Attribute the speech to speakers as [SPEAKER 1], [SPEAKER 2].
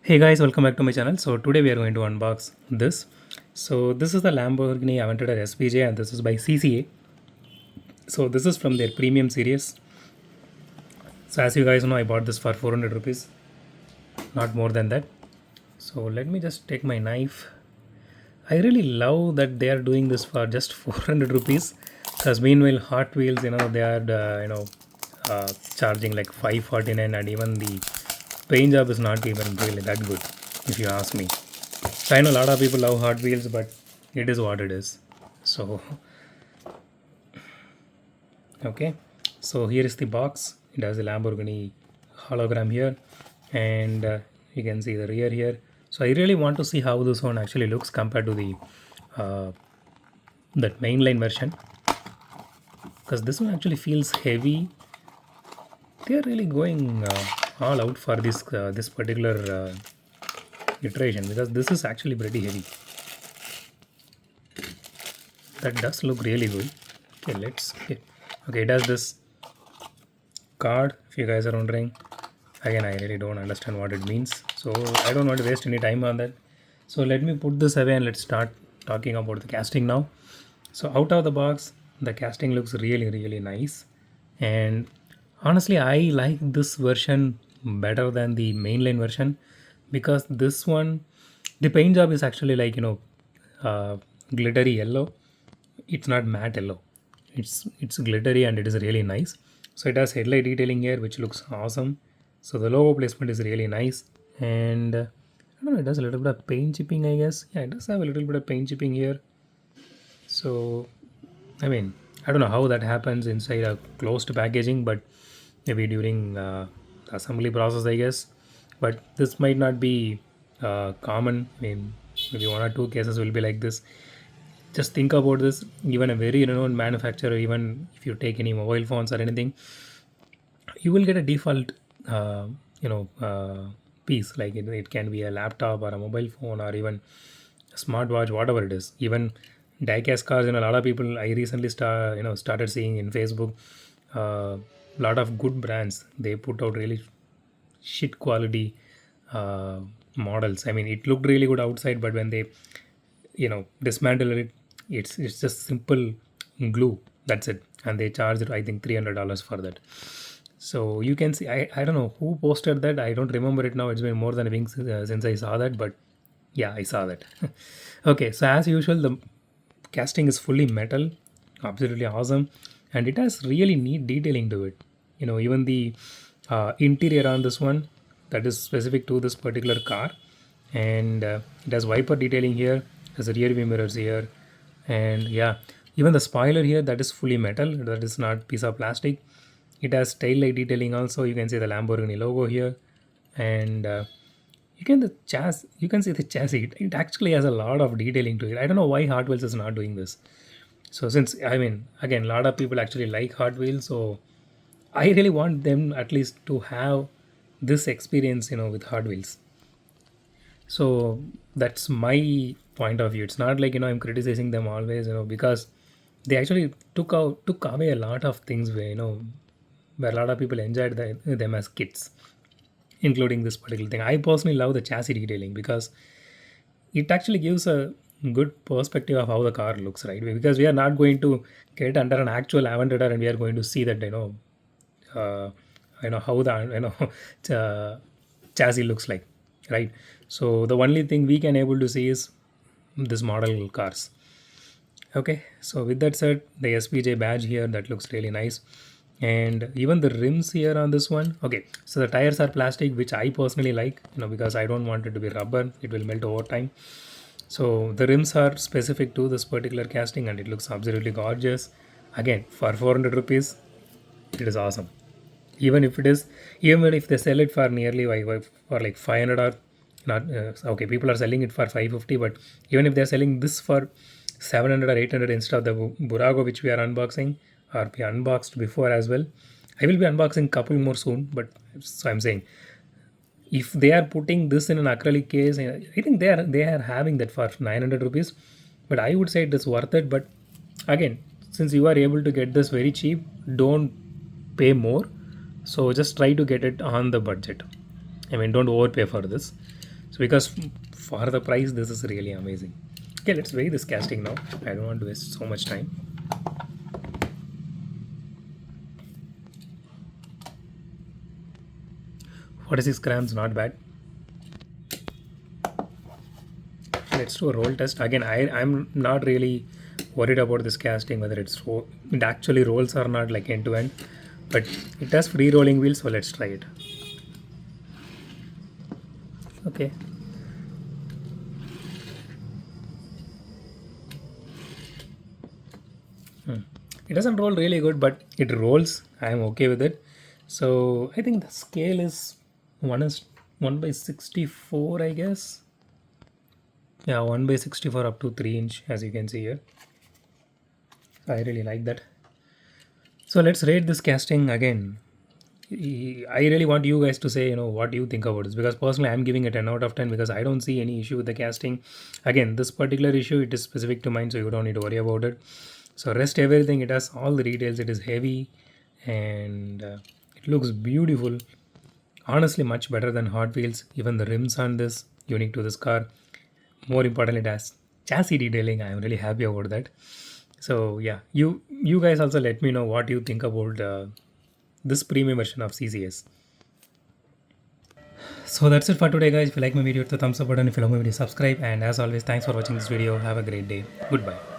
[SPEAKER 1] Hey guys, welcome back to my channel. So today we are going to unbox this. So this is the Lamborghini Aventador SVJ and this is by CCA. So this is from their premium series. So as you guys know, I bought this for 400 rupees, not more than that. So let me just take my knife. I really love that they are doing this for just 400 rupees because meanwhile Hot Wheels, they are charging like 549 and even the paint job is not even really that good if you ask me. So I know a lot of people love Hot Wheels, but it is what it is. So okay, so here is the box. It has the Lamborghini hologram here, and you can see the rear here. So I really want to see how this one actually looks compared to the uh, that mainline version, because this one actually feels heavy. They are really going all out for this particular iteration because this is actually pretty heavy. That does look really good. Okay, let's okay, it has this card. If you guys are wondering, again, I really don't understand what it means, so I don't want to waste any time on that. So let me put this away and let's start talking about the casting now. So out of the box, the casting looks really nice, and honestly I like this version better than the mainline version because this one, the paint job is actually like uh, glittery yellow. It's not matte yellow, it's glittery and it is really nice. So it has headlight detailing here which looks awesome. So the logo placement is really nice, and I don't know, it does a little bit of paint chipping, I guess. Yeah, it does have a little bit of paint chipping here. So I mean, I don't know how that happens inside a closed packaging, but maybe during assembly process, I guess. But this might not be common. I mean, maybe one or two cases will be like this. Just think about this. Even a very renowned manufacturer, even if you take any mobile phones or anything, you will get a default, uh, piece. Like it can be a laptop or a mobile phone or even a smartwatch, whatever it is. Even diecast cars, a lot of people I recently started seeing in Facebook. A lot of good brands, they put out really shit quality uh, models. I mean, it looked really good outside, but when they dismantle it, it's just simple glue. That's it, and they charge it, I think, $300 for that. So you can see, I don't know who posted that. I don't remember it now. It's been more than a week since I saw that, but yeah, I saw that. Okay, so as usual, the casting is fully metal, absolutely awesome, and it has really neat detailing to it. Even the interior on this one, that is specific to this particular car, and it has wiper detailing here, has rear view mirrors here, and yeah, even the spoiler here, that is fully metal, that is not piece of plastic. It has tail light detailing also. You can see the Lamborghini logo here, and you can see the chassis. It actually has a lot of detailing to it. I don't know why Hot Wheels is not doing this. So since, I mean, again, a lot of people actually like Hot Wheels, so I really want them at least to have this experience, with Hot Wheels. So that's my point of view. It's not like I'm criticizing them always, because they actually took away a lot of things where a lot of people enjoyed them as kids, including this particular thing. I personally love the chassis detailing because it actually gives a good perspective of how the car looks, right? Because we are not going to get under an actual Aventador and we are going to see that uh, how the chassis looks like, right? So the only thing we can able to see is this model cars. Okay, so with that said, the SPJ badge here, that looks really nice, and even the rims here on this one. Okay, so the tires are plastic, which I personally like, because I don't want it to be rubber. It will melt over time. So the rims are specific to this particular casting, and it looks absolutely gorgeous. Again, for 400 rupees, it is awesome. Even if it is, even if they sell it for nearly for like 500 or not, okay, people are selling it for 550, but even if they're selling this for 700 or 800 instead of the Burago which we are unboxing, or we unboxed before as well. I will be unboxing couple more soon, but so I'm saying, if they are putting this in an acrylic case, I think they are having that for 900 rupees, but I would say it is worth it. But again, since you are able to get this very cheap, don't pay more. So just try to get it on the budget. I mean, don't overpay for this. So because for the price, this is really amazing. Okay, let's weigh this casting now. I don't want to waste so much time. 46 grams, not bad. Let's do a roll test again. I'm not really worried about this casting, whether it actually rolls or not, like end to end, but it has free rolling wheels, so let's try it. Okay. It doesn't roll really good, but it rolls. I'm okay with it. So I think the scale is 1/64, I guess. Yeah, 1/64 up to 3 inch, as you can see here. I really like that. So let's rate this casting again. I really want you guys to say, what you think about this, because personally I'm giving it 10 out of 10 because I don't see any issue with the casting. Again, this particular issue, it is specific to mine, so you don't need to worry about it. So rest everything, it has all the details. It is heavy and it looks beautiful. Honestly, much better than Hot Wheels. Even the rims on this, unique to this car. More importantly, it has chassis detailing. I am really happy about that. So yeah, you guys also let me know what you think about this premium version of CCS. So that's it for today, guys. If you like my video, hit the thumbs up button. If you love my video, subscribe. And as always, thanks for watching this video. Have a great day. Goodbye.